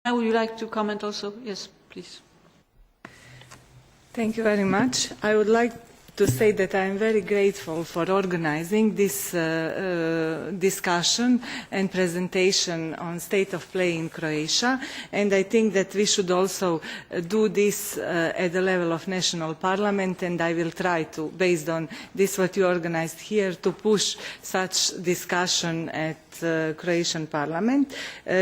Would you like to comment also? Yes, please. Thank you very much. I would like to say that I am very grateful for organizing this discussion and presentation on state of play in Croatia, and I think that we should also do this at the level of national parliament, and I will try to, based on this what you organized here, to push such discussion at Croatian parliament,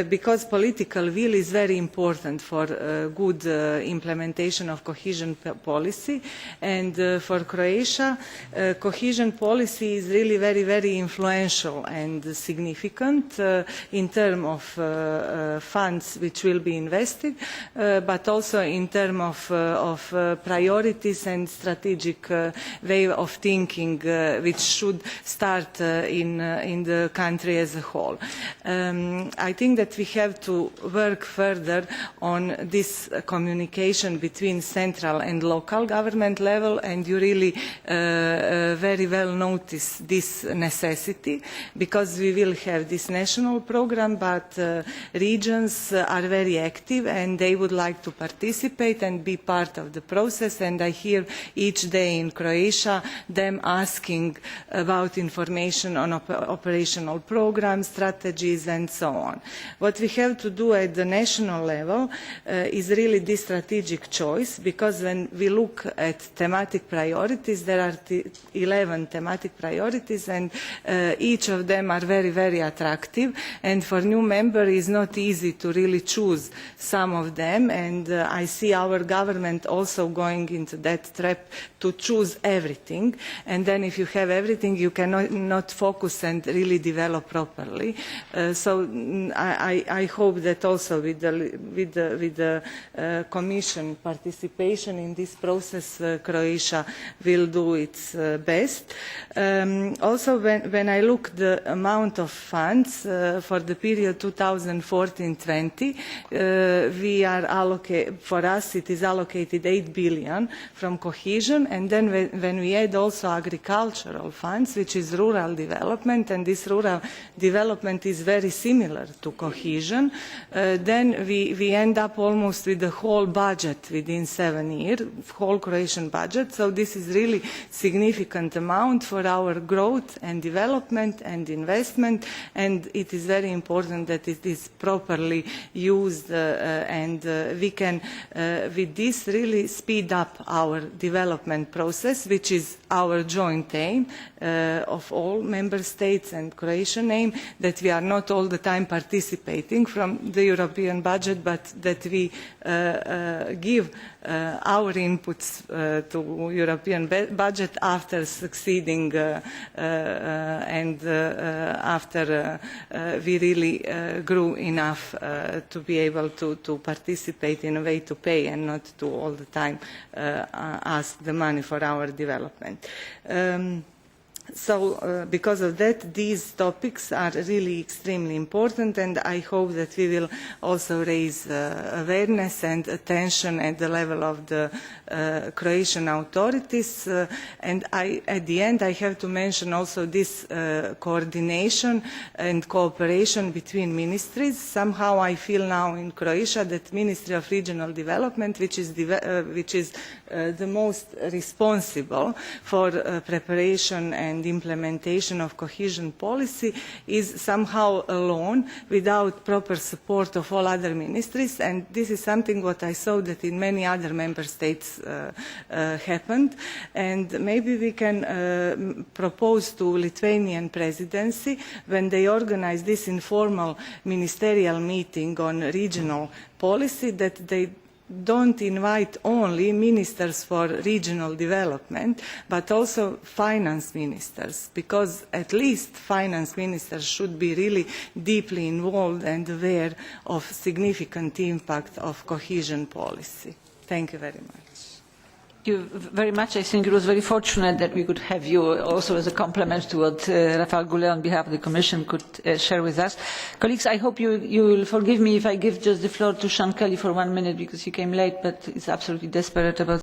because political will is very important for good implementation of cohesion policy, and for Croatia, cohesion policy is really very influential and significant in terms of funds which will be invested, but also in terms of priorities and strategic way of thinking which should start in the country as a whole. I think that we have to work further on this communication between central and local government level, and you really very well notice this necessity, because we will have this national program, but regions are very active and they would like to participate and be part of the process, and I hear each day in Croatia them asking about information on operational programs, strategies and so on. What we have to do at the national level is really this strategic choice, because when we look at thematic priorities, there are 11 thematic priorities, and each of them are very attractive, and for new member it is not easy to really choose some of them, and I see our government also going into that trap to choose everything, and then if you have everything you cannot focus and really develop properly. So I hope that also with the Commission participation in this process, Croatia will do its best. Also, when I look at the amount of funds for the period 2014-20, for us it is allocated 8 billion from cohesion, and then when we add also agricultural funds, which is rural development, and this rural development is very similar to cohesion, then we end up almost with the whole budget within 7 years, whole Croatian budget. So this is really significant amount for our growth and development and investment, and it is very important that it is properly used, and we can with this really speed up our development process, which is our joint aim of all member states and Croatian aim, that we are not all the time participating from the European budget, but that we give our inputs to European budget after succeeding and after we really grew enough to be able to participate in a way to pay and not to all the time ask the money for our development. So because of that, these topics are really extremely important, and I hope that we will also raise awareness and attention at the level of the Croatian authorities. And at the end, I have to mention also this coordination and cooperation between ministries. Somehow I feel now in Croatia that Ministry of Regional Development, which is the most responsible for preparation and implementation of cohesion policy, is somehow alone without proper support of all other ministries, and this is something what I saw that in many other member states happened, and maybe we can propose to Lithuanian presidency, when they organize this informal ministerial meeting on regional policy, that they don't invite only ministers for regional development, but also finance ministers, because at least finance ministers should be really deeply involved and aware of significant impact of cohesion policy. Thank you very much. Thank you very much. I think it was very fortunate that we could have you also as a complement to what Rafael Gule on behalf of the Commission could share with us. Colleagues, I hope you will forgive me if I give just the floor to Sean Kelly for 1 minute, because he came late, but is absolutely desperate about